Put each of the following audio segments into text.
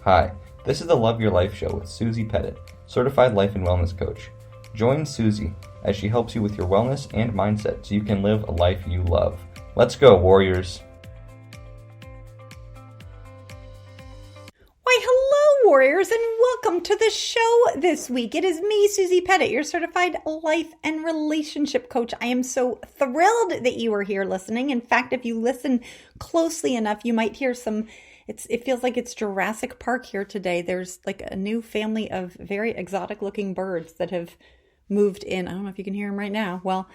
Hi, this is the Love Your Life Show with Susie Pettit, Certified Life and Wellness Coach. Join Susie as she helps you with your wellness and mindset so you can live a life you love. Let's go, warriors! Why, hello, warriors, and welcome to the show this week. It is me, Susie Pettit, your certified life and relationship coach. I am so thrilled that you are here listening. In fact, if you listen closely enough, you might hear it feels like it's Jurassic Park here today. There's like a new family of very exotic looking birds that have moved in. I don't know if you can hear them right now. Well,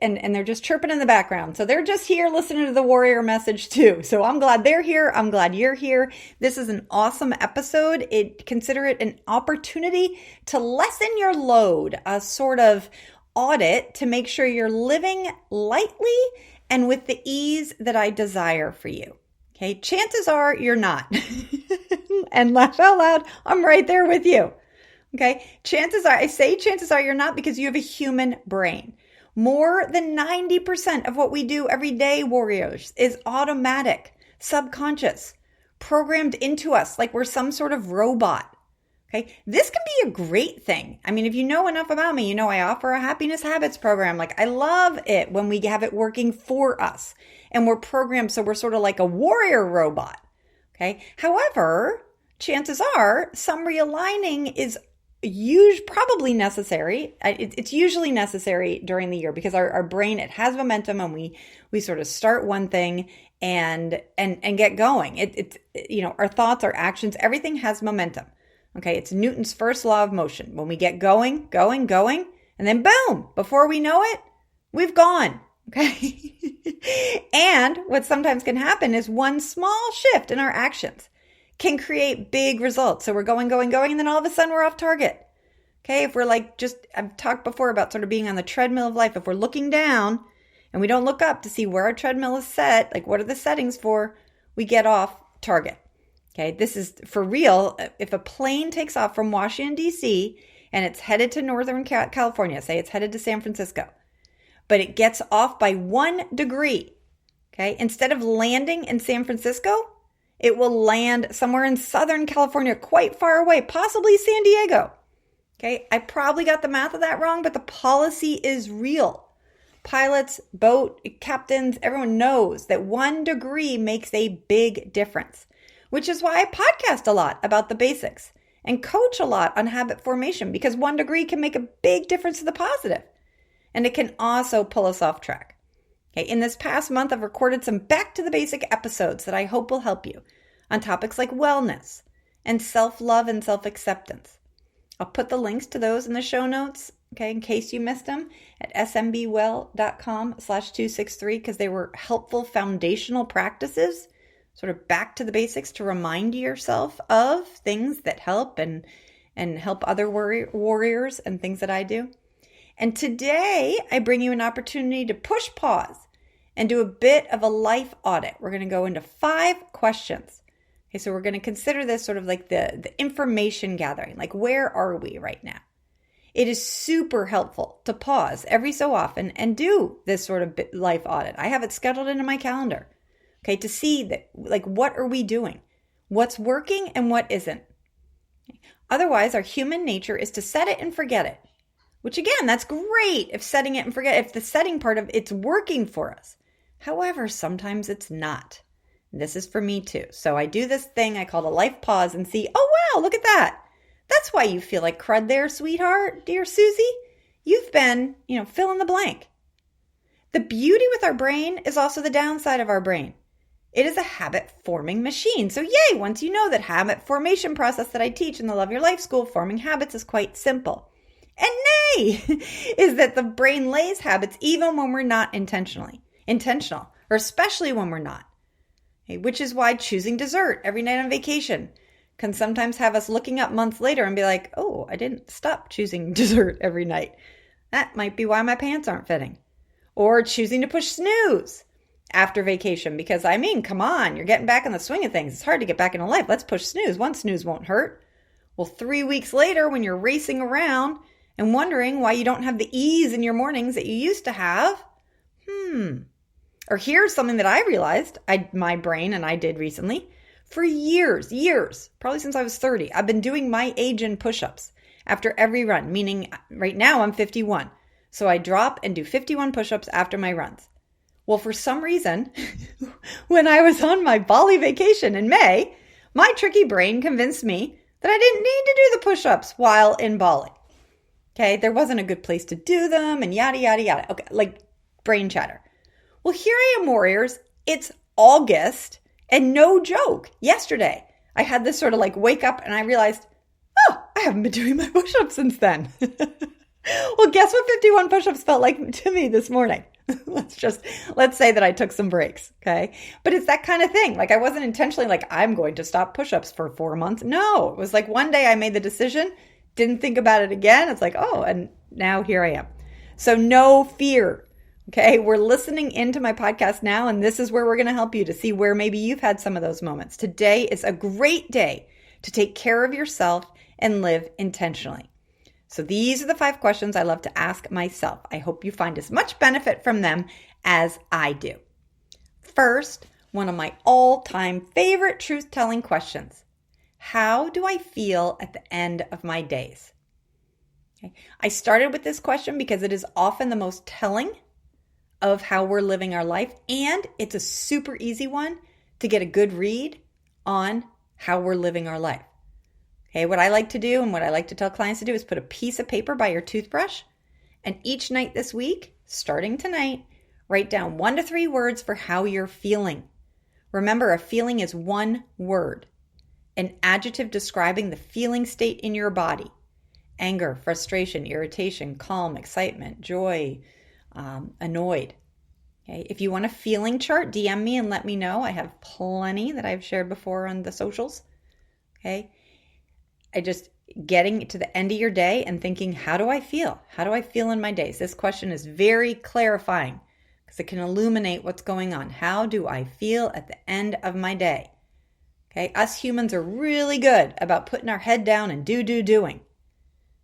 and they're just chirping in the background. So they're just here listening to the warrior message too. So I'm glad they're here. I'm glad you're here. This is an awesome episode. Consider it an opportunity to lessen your load, a sort of audit to make sure you're living lightly and with the ease that I desire for you. Okay, chances are you're not. And laugh out loud, I'm right there with you. Okay, chances are you're not because you have a human brain. More than 90% of what we do every day, warriors, is automatic, subconscious, programmed into us like we're some sort of robot. Okay, this can be a great thing. I mean, if you know enough about me, you know I offer a happiness habits program. Like, I love it when we have it working for us and we're programmed so we're sort of like a warrior robot. Okay, however, chances are some realigning is probably necessary. It's usually necessary during the year because our brain, it has momentum and we sort of start one thing and get going. It's our thoughts, our actions, everything has momentum. Okay, it's Newton's first law of motion. When we get going, and then boom, before we know it, we've gone. Okay. And what sometimes can happen is one small shift in our actions can create big results. So we're going, and then all of a sudden we're off target. Okay, if we're I've talked before about sort of being on the treadmill of life. If we're looking down and we don't look up to see where our treadmill is set, like what are the settings for, we get off target. Okay, this is for real. If a plane takes off from Washington, D.C., and it's headed to Northern California, say it's headed to San Francisco, but it gets off by 1 degree, okay, instead of landing in San Francisco, it will land somewhere in Southern California, quite far away, possibly San Diego. Okay, I probably got the math of that wrong, but the policy is real. Pilots, boat captains, everyone knows that 1 degree makes a big difference, which is why I podcast a lot about the basics and coach a lot on habit formation, because 1 degree can make a big difference to the positive. And it can also pull us off track. Okay, in this past month, I've recorded some back to the basic episodes that I hope will help you on topics like wellness and self-love and self-acceptance. I'll put the links to those in the show notes, okay, in case you missed them at smbwell.com/263, because they were helpful foundational practices, sort of back to the basics to remind yourself of things that help and help other warriors and things that I do. And today I bring you an opportunity to push pause and do a bit of a life audit. We're going to go into 5 questions. Okay, so we're going to consider this sort of like the information gathering, like where are we right now? It is super helpful to pause every so often and do this sort of life audit. I have it scheduled into my calendar, okay, to see that, like, what are we doing? What's working and what isn't? Otherwise, our human nature is to set it and forget it, which again, that's great if setting it and forget, if the setting part of it's working for us. However, sometimes it's not. This is for me too. So I do this thing I call the life pause and see, oh wow, look at that. That's why you feel like crud there, sweetheart, dear Susie. You've been, fill in the blank. The beauty with our brain is also the downside of our brain. It is a habit-forming machine. So yay, once you know that habit formation process that I teach in the Love Your Life School, forming habits is quite simple. And nay, is that the brain lays habits even when we're not intentional, or especially when we're not. Okay, which is why choosing dessert every night on vacation can sometimes have us looking up months later and be like, oh, I didn't stop choosing dessert every night. That might be why my pants aren't fitting. Or choosing to push snooze after vacation because, come on, you're getting back in the swing of things. It's hard to get back into life. Let's push snooze. One snooze won't hurt. Well, 3 weeks later when you're racing around and wondering why you don't have the ease in your mornings that you used to have, Or here's something that I realized my brain and I did recently. For years, probably since I was 30, I've been doing my age-in push-ups after every run, meaning right now I'm 51. So I drop and do 51 push-ups after my runs. Well, for some reason, when I was on my Bali vacation in May, my tricky brain convinced me that I didn't need to do the push-ups while in Bali. Okay, there wasn't a good place to do them and yada, yada, yada. Okay, like brain chatter. Well, here I am, warriors. It's August and no joke. Yesterday, I had this sort of like wake up and I realized, oh, I haven't been doing my push-ups since then. Well, guess what 51 push-ups felt like to me this morning? Let's say that I took some breaks, okay? But it's that kind of thing. Like I wasn't intentionally like, I'm going to stop push-ups for 4 months. No, it was like one day I made the decision, didn't think about it again. It's like, oh, and now here I am. So no fear, okay? We're listening into my podcast now, and this is where we're going to help you to see where maybe you've had some of those moments. Today is a great day to take care of yourself and live intentionally. So these are the 5 questions I love to ask myself. I hope you find as much benefit from them as I do. First, one of my all-time favorite truth-telling questions. How do I feel at the end of my days? Okay. I started with this question because it is often the most telling of how we're living our life, and it's a super easy one to get a good read on how we're living our life. Okay, what I like to do and what I like to tell clients to do is put a piece of paper by your toothbrush, and each night this week, starting tonight, write down 1 to 3 words for how you're feeling. Remember, a feeling is one word, an adjective describing the feeling state in your body. Anger, frustration, irritation, calm, excitement, joy, annoyed. Okay, if you want a feeling chart, DM me and let me know. I have plenty that I've shared before on the socials. Okay. I just getting to the end of your day and thinking, how do I feel? How do I feel in my days? This question is very clarifying because it can illuminate what's going on. How do I feel at the end of my day? Okay, us humans are really good about putting our head down and doing.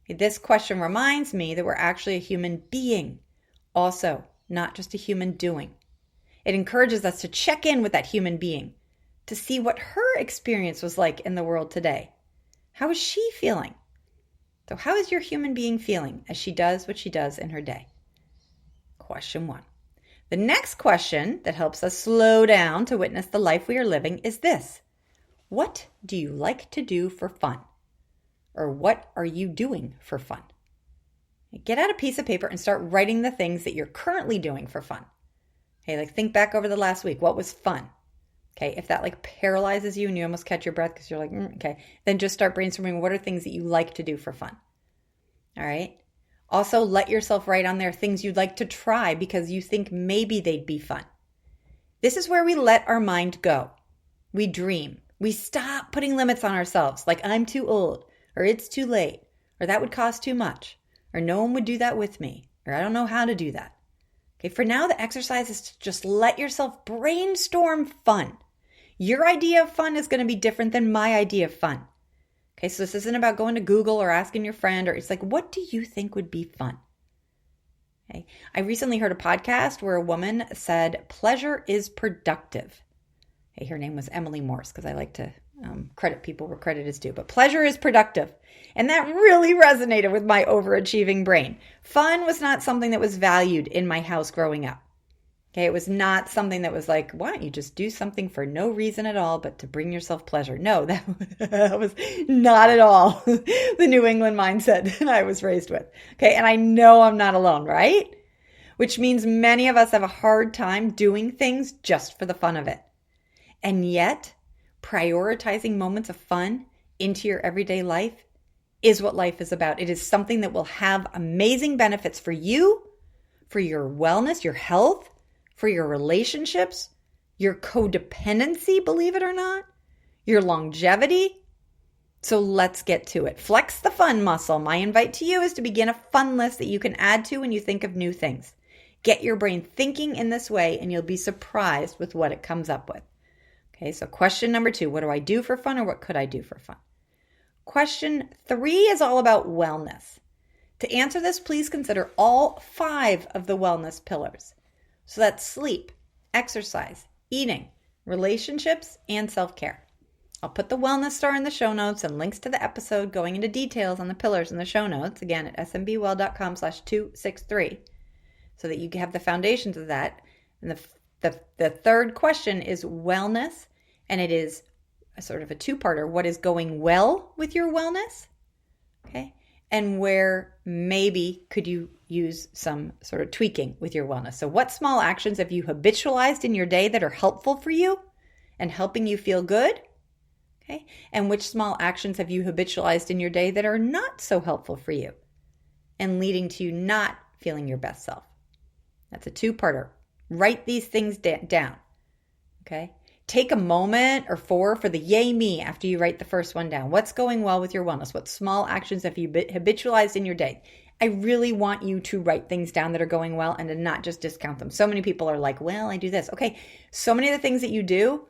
This question reminds me that we're actually a human being, also, not just a human doing. It encourages us to check in with that human being to see what her experience was like in the world today. How is she feeling? So how is your human being feeling as she does what she does in her day? Question 1. The next question that helps us slow down to witness the life we are living is this. What do you like to do for fun? Or what are you doing for fun? Get out a piece of paper and start writing the things that you're currently doing for fun. Okay, like think back over the last week. What was fun? Okay, if that like paralyzes you and you almost catch your breath because you're like, okay, then just start brainstorming what are things that you like to do for fun. All right. Also, let yourself write on there things you'd like to try because you think maybe they'd be fun. This is where we let our mind go. We dream. We stop putting limits on ourselves like I'm too old or it's too late or that would cost too much or no one would do that with me or I don't know how to do that. Okay, for now, the exercise is to just let yourself brainstorm fun. Your idea of fun is going to be different than my idea of fun. Okay, so this isn't about going to Google or asking your friend, or it's like, what do you think would be fun? Okay, I recently heard a podcast where a woman said, pleasure is productive. Okay, her name was Emily Morse, because I like to credit people where credit is due, but pleasure is productive. And that really resonated with my overachieving brain. Fun was not something that was valued in my house growing up. Okay, it was not something that was like, why don't you just do something for no reason at all but to bring yourself pleasure? No, that was not at all the New England mindset that I was raised with. Okay, and I know I'm not alone, right? Which means many of us have a hard time doing things just for the fun of it. And yet, prioritizing moments of fun into your everyday life is what life is about. It is something that will have amazing benefits for you, for your wellness, your health, for your relationships, your codependency, believe it or not, your longevity. So let's get to it. Flex the fun muscle. My invite to you is to begin a fun list that you can add to when you think of new things. Get your brain thinking in this way and you'll be surprised with what it comes up with. Okay, so question number 2, what do I do for fun or what could I do for fun? Question 3 is all about wellness. To answer this, please consider all 5 of the wellness pillars. So that's sleep, exercise, eating, relationships, and self-care. I'll put the wellness star in the show notes and links to the episode going into details on the pillars in the show notes, again at smbwell.com/263, so that you have the foundations of that. And the third question is wellness, and it is a sort of a two-parter. What is going well with your wellness? Okay. And where maybe could you use some sort of tweaking with your wellness? So what small actions have you habitualized in your day that are helpful for you and helping you feel good? Okay. And which small actions have you habitualized in your day that are not so helpful for you and leading to you not feeling your best self? That's a two-parter. Write these things down. Okay. Take a moment or four for the yay me after you write the first one down. What's going well with your wellness? What small actions have you habitualized in your day? I really want you to write things down that are going well and to not just discount them. So many people are like, well, I do this. Okay, so many of the things that you do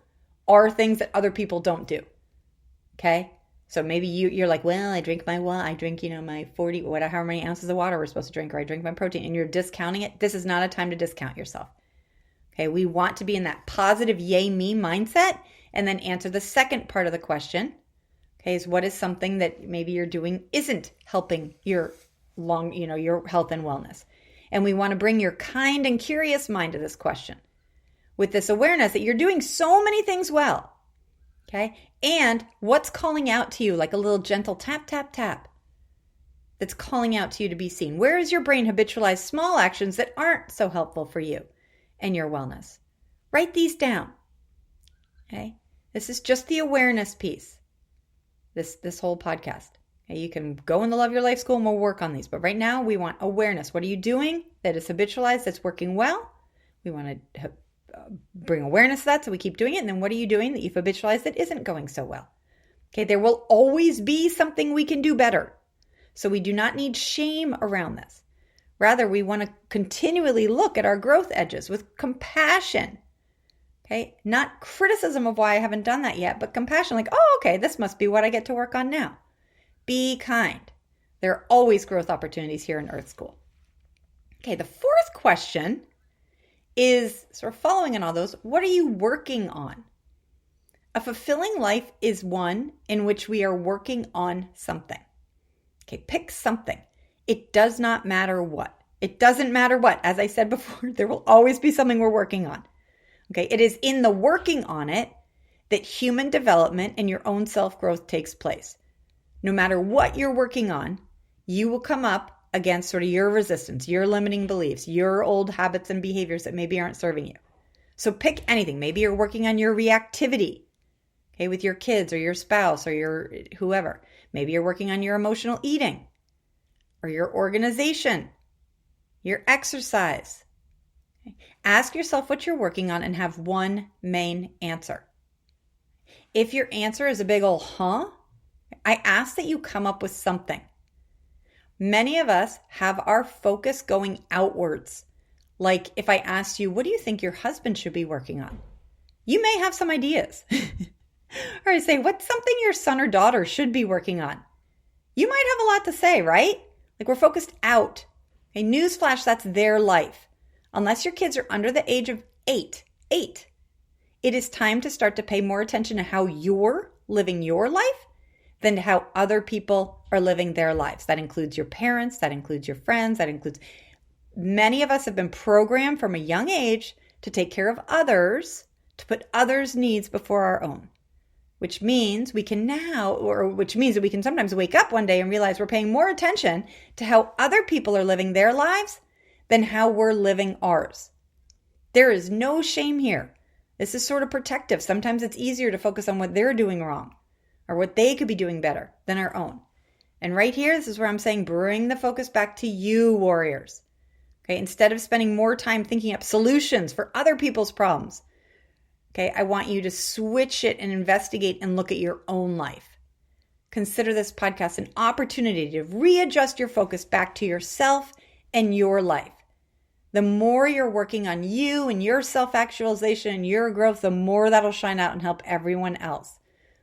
are things that other people don't do. Okay, so maybe you're like, well, I drink my 40, however many ounces of water we're supposed to drink, or I drink my protein, and you're discounting it. This is not a time to discount yourself. Okay, we want to be in that positive yay me mindset and then answer the second part of the question. Okay, is what is something that maybe you're doing isn't helping your your health and wellness? And we want to bring your kind and curious mind to this question with this awareness that you're doing so many things well. Okay, and what's calling out to you like a little gentle tap, tap, tap that's calling out to you to be seen? Where is your brain habitualized small actions that aren't so helpful for you and your wellness? Write these down. Okay? This is just the awareness piece. This whole podcast. Okay? You can go in the Love Your Life School and we'll work on these. But right now we want awareness. What are you doing that is habitualized, that's working well? We want to bring awareness to that so we keep doing it. And then what are you doing that you've habitualized that isn't going so well? Okay, there will always be something we can do better. So we do not need shame around this. Rather, we want to continually look at our growth edges with compassion. Okay, not criticism of why I haven't done that yet, but compassion, like, oh, okay, this must be what I get to work on now. Be kind. There are always growth opportunities here in Earth School. Okay, the fourth question is sort of following on all those. What are you working on? A fulfilling life is one in which we are working on something. Okay, pick something. It does not matter what. It doesn't matter what. As I said before, there will always be something we're working on. Okay, it is in the working on it that human development and your own self-growth takes place. No matter what you're working on, you will come up against sort of your resistance, your limiting beliefs, your old habits and behaviors that maybe aren't serving you. So pick anything. Maybe you're working on your reactivity, okay, with your kids or your spouse or your whoever. Maybe you're working on your emotional eating or your organization, your exercise. Okay. Ask yourself what you're working on and have one main answer. If your answer is a big old huh, I ask that you come up with something. Many of us have our focus going outwards. Like if I asked you, what do you think your husband should be working on? You may have some ideas. Or I say, what's something your son or daughter should be working on? You might have a lot to say, right? Like we're focused out. Okay, newsflash, that's their life. Unless your kids are under the age of 8, it is time to start to pay more attention to how you're living your life than to how other people are living their lives. That includes your parents, that includes your friends, that includes... Many of us have been programmed from a young age to take care of others, to put others' needs before our own. Which means we can sometimes wake up one day and realize we're paying more attention to how other people are living their lives than how we're living ours. There is no shame here. This is sort of protective. Sometimes it's easier to focus on what they're doing wrong or what they could be doing better than our own. And right here, this is where I'm saying bring the focus back to you, warriors. Okay, instead of spending more time thinking up solutions for other people's problems, okay, I want you to switch it and investigate and look at your own life. Consider this podcast an opportunity to readjust your focus back to yourself and your life. The more you're working on you and your self-actualization and your growth, the more that'll shine out and help everyone else.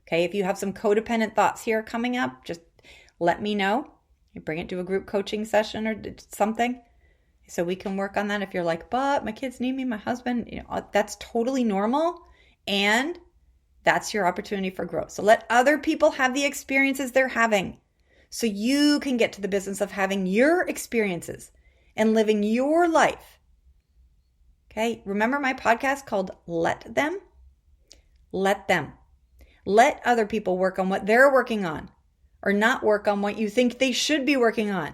Okay, if you have some codependent thoughts here coming up, just let me know. You bring it to a group coaching session or something so we can work on that. If you're like, but my kids need me, my husband, that's totally normal. And That's your opportunity for growth. So let other people have the experiences they're having so you can get to the business of having your experiences and living your life. Okay, remember my podcast called Let Them? Let them. Let other people work on what they're working on or not work on what you think they should be working on.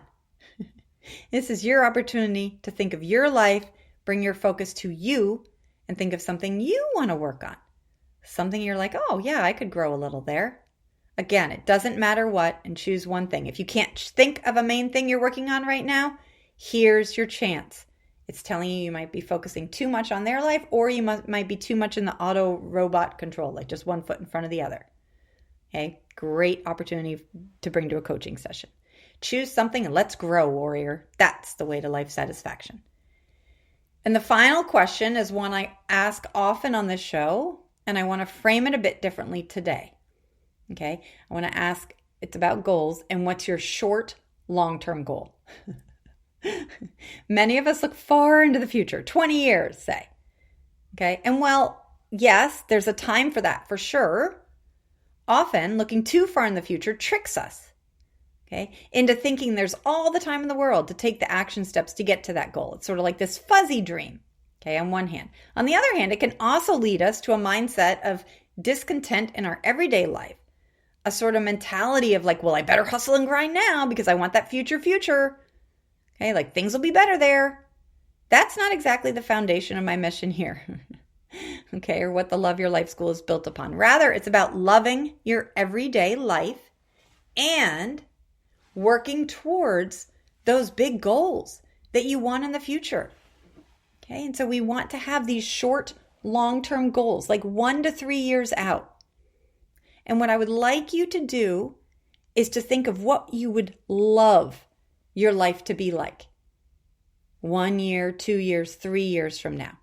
This is your opportunity to think of your life, bring your focus to you, and think of something you want to work on. Something you're like, oh yeah, I could grow a little there. Again, it doesn't matter what, and choose one thing. If you can't think of a main thing you're working on right now, here's your chance. It's telling you might be focusing too much on their life, or you might be too much in the auto robot control, like just one foot in front of the other. Okay, great opportunity to bring to a coaching session. Choose something and let's grow, warrior. That's the way to life satisfaction. And the final question is one I ask often on this show, and I want to frame it a bit differently today. Okay, I want to ask, it's about goals, and what's your short, long-term goal? Many of us look far into the future, 20 years, say. Okay, and well, yes, there's a time for that, for sure. Often, looking too far in the future tricks us, okay, into thinking there's all the time in the world to take the action steps to get to that goal. It's sort of like this fuzzy dream, okay, on one hand. On the other hand, it can also lead us to a mindset of discontent in our everyday life, a sort of mentality of like, well, I better hustle and grind now because I want that future. Okay, like things will be better there. That's not exactly the foundation of my mission here. Okay, or what the Love Your Life School is built upon. Rather, it's about loving your everyday life and working towards those big goals that you want in the future. Okay, and so we want to have these short, long-term goals, like 1 to 3 years out. And what I would like you to do is to think of what you would love your life to be like 1 year, 2 years, 3 years from now.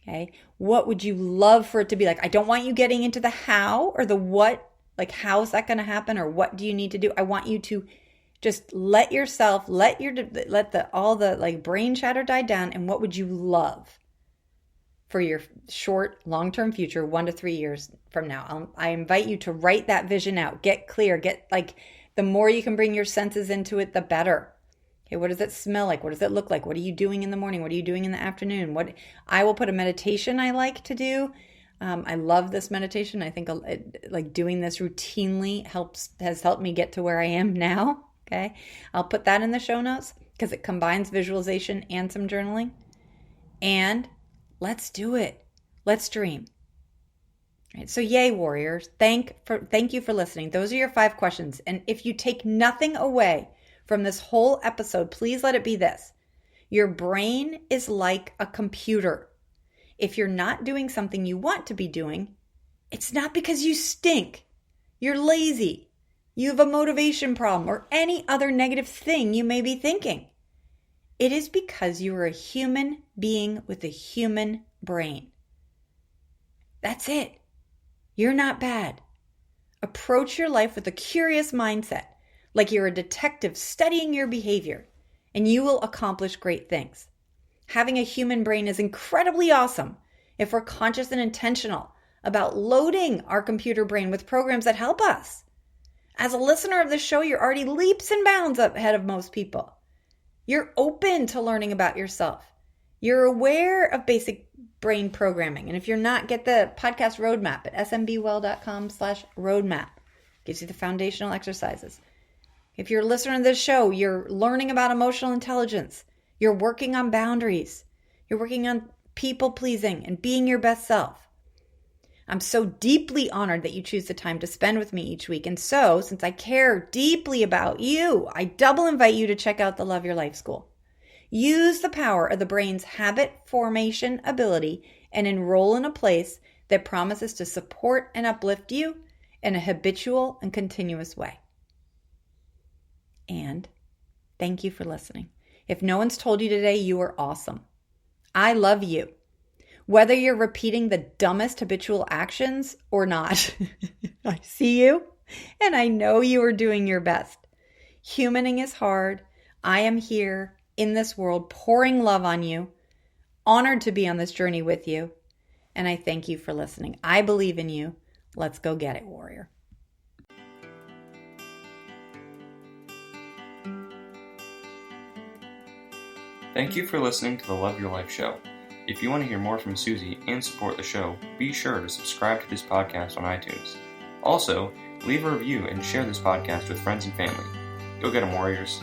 Okay, what would you love for it to be like? I don't want you getting into the how or the what, like how is that going to happen or what do you need to do? I want you to just let yourself, let all the like brain chatter die down, and what would you love for your short, long-term future, 1 to 3 years from now? I invite you to write that vision out, get clear, the more you can bring your senses into it, the better. Okay, what does it smell like? What does it look like? What are you doing in the morning? What are you doing in the afternoon? I will put a meditation I like to do. I love this meditation. I think like doing this routinely has helped me get to where I am now. Okay, I'll put that in the show notes because it combines visualization and some journaling. And let's do it. Let's dream. All right, so yay, warriors. Thank you for listening. Those are your 5 questions. And if you take nothing away from this whole episode, please let it be this. Your brain is like a computer. If you're not doing something you want to be doing, it's not because you stink, you're lazy, you have a motivation problem, or any other negative thing you may be thinking. It is because you are a human being with a human brain. That's it. You're not bad. Approach your life with a curious mindset, like you're a detective studying your behavior, and you will accomplish great things. Having a human brain is incredibly awesome if we're conscious and intentional about loading our computer brain with programs that help us. As a listener of this show, you're already leaps and bounds ahead of most people. You're open to learning about yourself. You're aware of basic brain programming. And if you're not, get the podcast roadmap at smbwell.com/roadmap. Gives you the foundational exercises. If you're a listener to this show, you're learning about emotional intelligence. You're working on boundaries. You're working on people pleasing and being your best self. I'm so deeply honored that you choose the time to spend with me each week. And so, since I care deeply about you, I double invite you to check out the Love Your Life School. Use the power of the brain's habit formation ability and enroll in a place that promises to support and uplift you in a habitual and continuous way. And thank you for listening. If no one's told you today, you are awesome. I love you. Whether you're repeating the dumbest habitual actions or not, I see you and I know you are doing your best. Humaning is hard. I am here in this world pouring love on you, honored to be on this journey with you, and I thank you for listening. I believe in you. Let's go get it, warrior. Thank you for listening to the Love Your Life show. If you want to hear more from Susie and support the show, be sure to subscribe to this podcast on iTunes. Also, leave a review and share this podcast with friends and family. Go get 'em, warriors.